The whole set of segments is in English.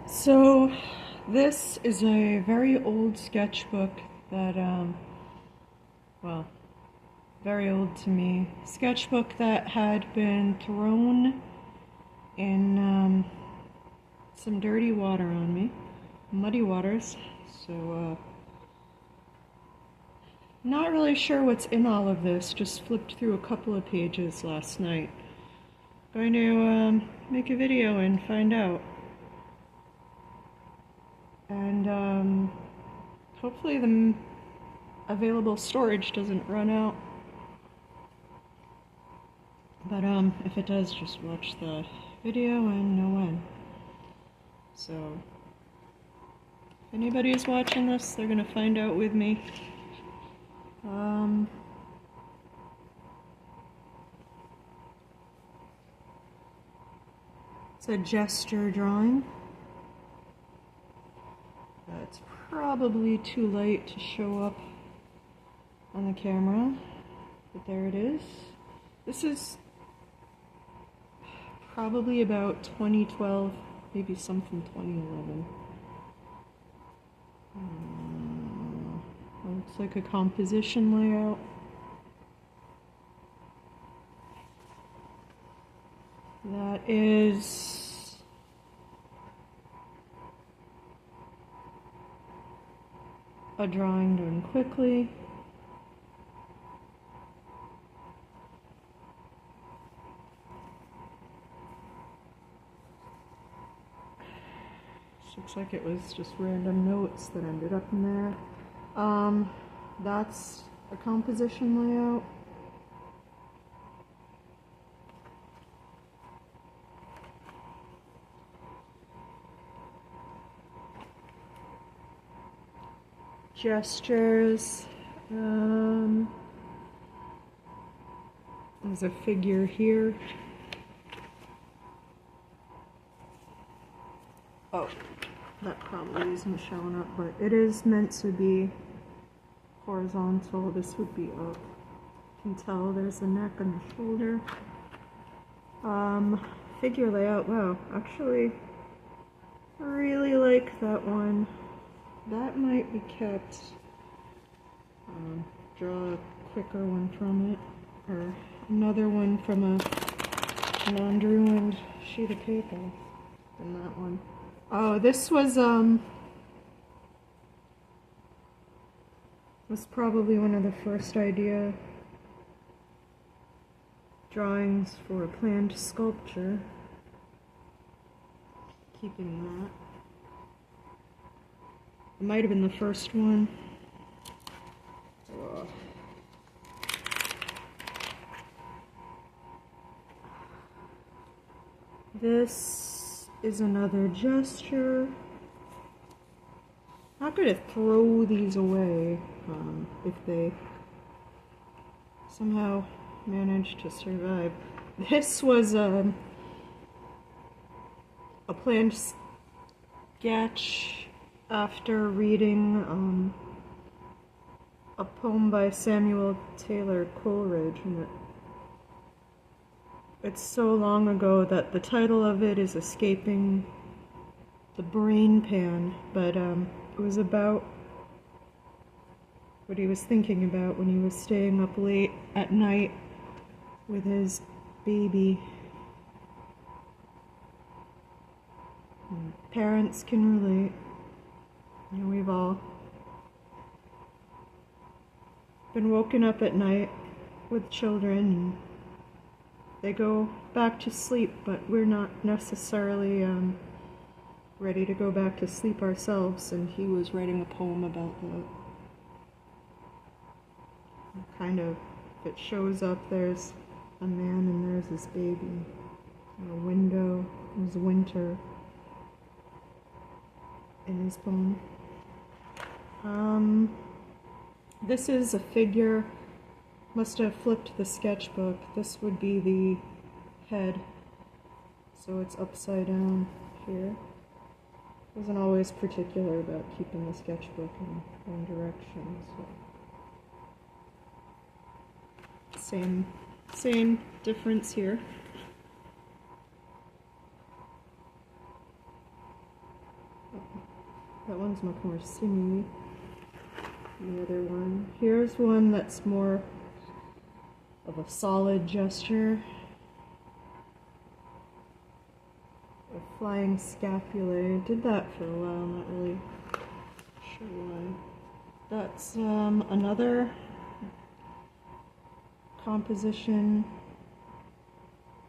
So, this is a very old sketchbook that, well, very old to me. Sketchbook that had been thrown in some dirty water on me, muddy waters. So, not really sure what's in all of this. Just flipped through a couple of pages last night. Going to make a video and find out. And hopefully the available storage doesn't run out. But if it does, just watch the video and know when. So, if anybody is watching this, they're gonna find out with me. It's a gesture drawing. It's probably too late to show up on the camera, but there it is. This is probably about 2012, maybe some from 2011. Looks like a composition layout. That is a drawing done quickly. This looks like it was just random notes that ended up in there. That's a composition layout. Gestures. There's a figure here. Oh, that probably isn't showing up, but it is meant to be horizontal. This would be up. You can tell there's a neck and a shoulder. Figure layout. Wow, actually, I really like that one. That might be kept. Draw a quicker one from it, or another one from a non-ruined sheet of paper than that one. Oh, this was probably one of the first idea drawings for a planned sculpture. Keeping that. It might have been the first one. Ugh. This is another gesture. Not gonna throw these away if they somehow manage to survive. This was a planned sketch after reading a poem by Samuel Taylor Coleridge, and it's so long ago that the title of it is escaping the brain pan, but it was about what he was thinking about when he was staying up late at night with his baby. And parents can relate. You know, we've all been woken up at night with children, and they go back to sleep, but we're not necessarily ready to go back to sleep ourselves, and he was writing a poem about that. Kind of, if it shows up, there's a man and there's his baby. A window, there's winter in his poem. This is a figure. Must have flipped the sketchbook. This would be the head, so it's upside down here. Wasn't always particular about keeping the sketchbook in one direction, so same difference here. That one's much more simmy than the other one. Here's one that's more of a solid gesture. A flying scapulae. Did that for a while, not really sure why. That's another composition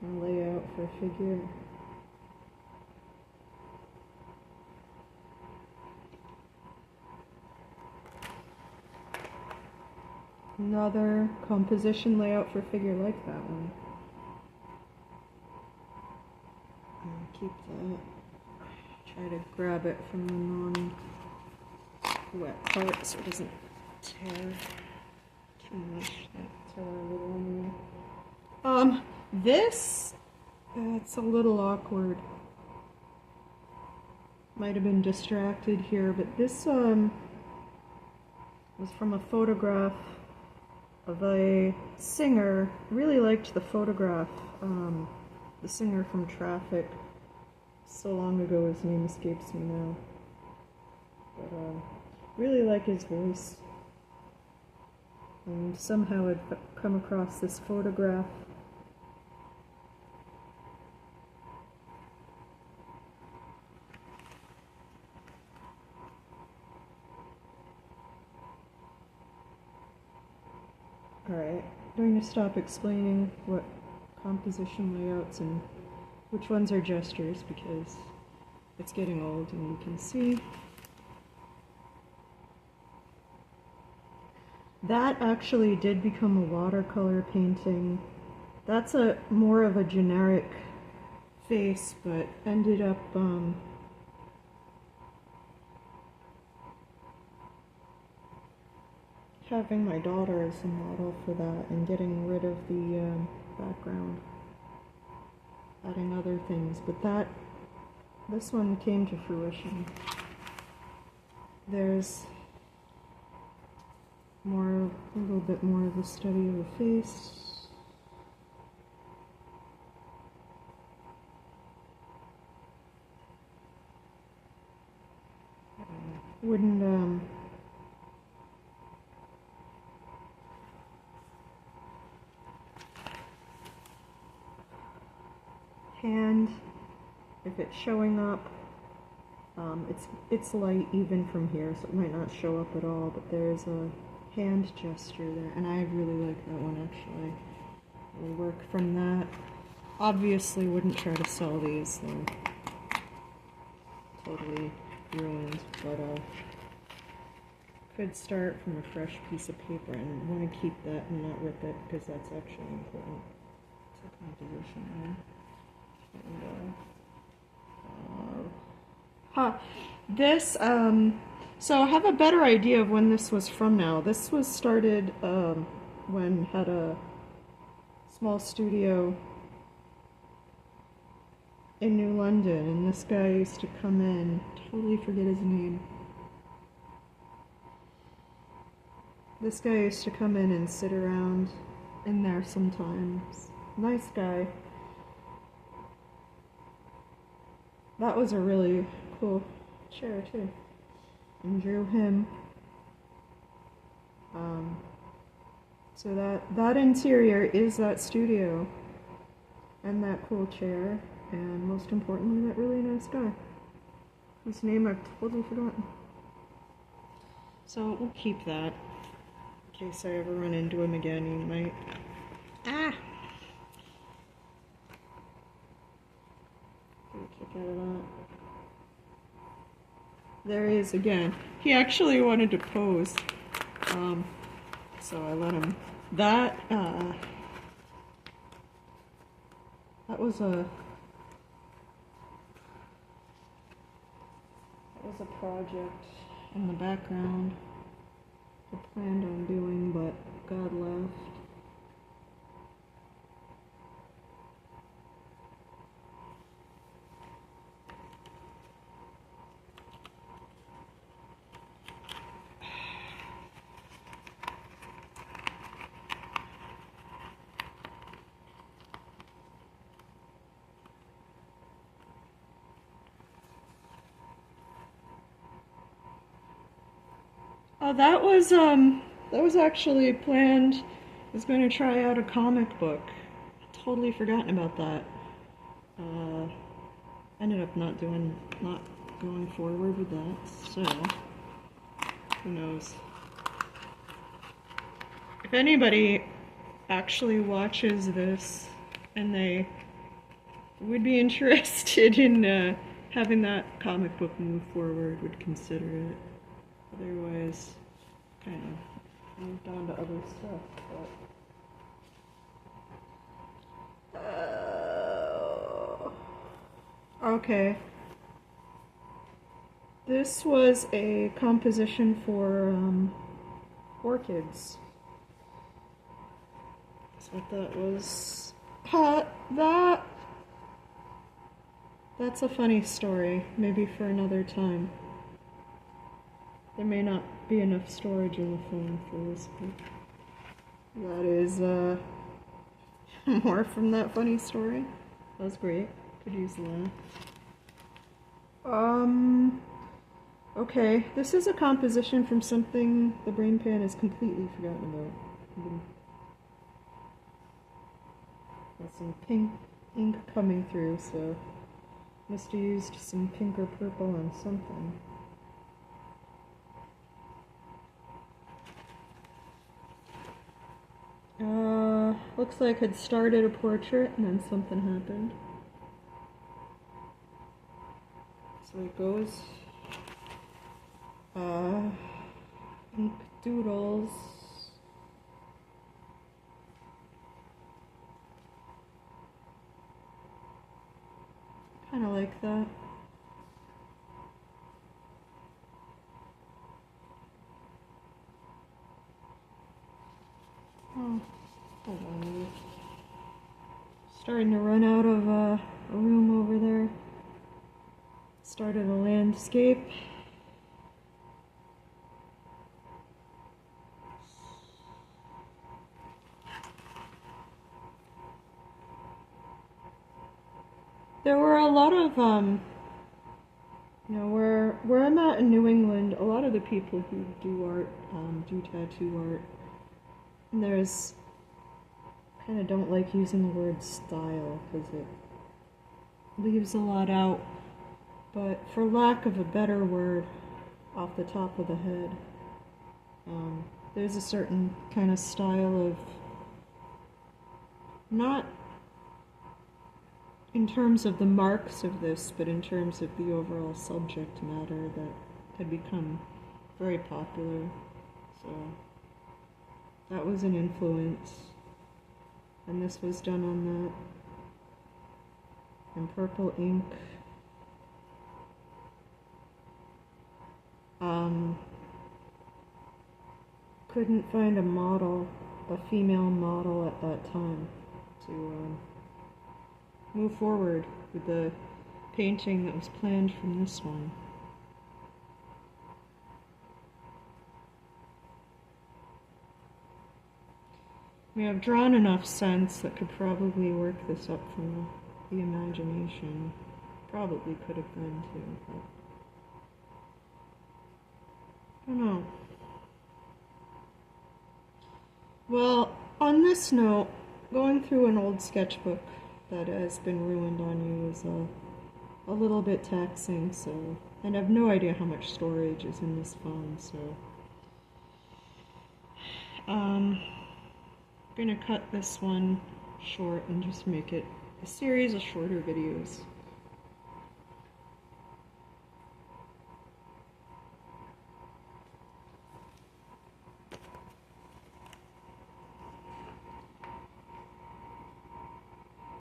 and layout for a figure. Another composition layout for figure like that one. I'll keep that. Try to grab it from the non-wet part so it doesn't tear too much. Tear a little anyway. This, it's a little awkward. Might have been distracted here, but this was from a photograph of a singer. Really liked the photograph. The singer from Traffic. So long ago, his name escapes me now. But really like his voice. And somehow I'd come across this photograph. Alright, I'm going to stop explaining what composition layouts and which ones are gestures because it's getting old and you can see. That actually did become a watercolor painting. That's a more of a generic face, but ended up having my daughter as a model for that and getting rid of the background, adding other things, but this one came to fruition. There's a little bit more of a study of the face. Wouldn't hand, if it's showing up, it's light even from here, so it might not show up at all, but there's a hand gesture there, and I really like that one actually. We'll work from that. Obviously wouldn't try to sell these, they're totally ruined, but could start from a fresh piece of paper and want to keep that and not rip it because that's actually important to composition there. This, so I have a better idea of when this was from now. This was started when had a small studio in New London, and this guy used to come in, totally forget his name. This guy used to come in and sit around in there sometimes. Nice guy. That was a really cool chair too. And drew him. So that interior is that studio. And that cool chair. And most importantly, that really nice guy. Whose name I've totally forgotten. So we'll keep that. In case I ever run into him again, he might... Ah! Kick out of that. There he is again. He actually wanted to pose, so I let him. That was a project in the background I planned on doing, but God left. That was actually planned. I was going to try out a comic book. Totally forgotten about that. Ended up not going forward with that, so who knows. If anybody actually watches this and they would be interested in having that comic book move forward, would consider it. Otherwise, kind of moved on to other stuff. But okay. This was a composition for orchids. That's what that was. That's a funny story. Maybe for another time. There may not be enough storage in the phone for this book. That is more from that funny story. That was great. Could use that. Okay, this is a composition from something the brain pan has completely forgotten about. Got some pink ink coming through, so must have used some pink or purple on something. Looks like I'd started a portrait and then something happened. So it goes. Ink doodles. Kind of like that. Oh, hold on. Starting to run out of a room over there. Started a landscape. There were a lot of, where I'm at in New England, a lot of the people who do art, do tattoo art, and there's, kind of don't like using the word style, because it leaves a lot out, but for lack of a better word, off the top of the head, there's a certain kind of style of, not in terms of the marks of this, but in terms of the overall subject matter that had become very popular. So that was an influence. And this was done on that. In purple ink. Couldn't find a model, a female model at that time to move forward with the painting that was planned from this one. We have drawn enough sense that could probably work this up from the imagination. Probably could have been too, but I don't know. Well, on this note, going through an old sketchbook that has been ruined on you is a little bit taxing, so, and I have no idea how much storage is in this phone, so I'm gonna cut this one short and just make it a series of shorter videos.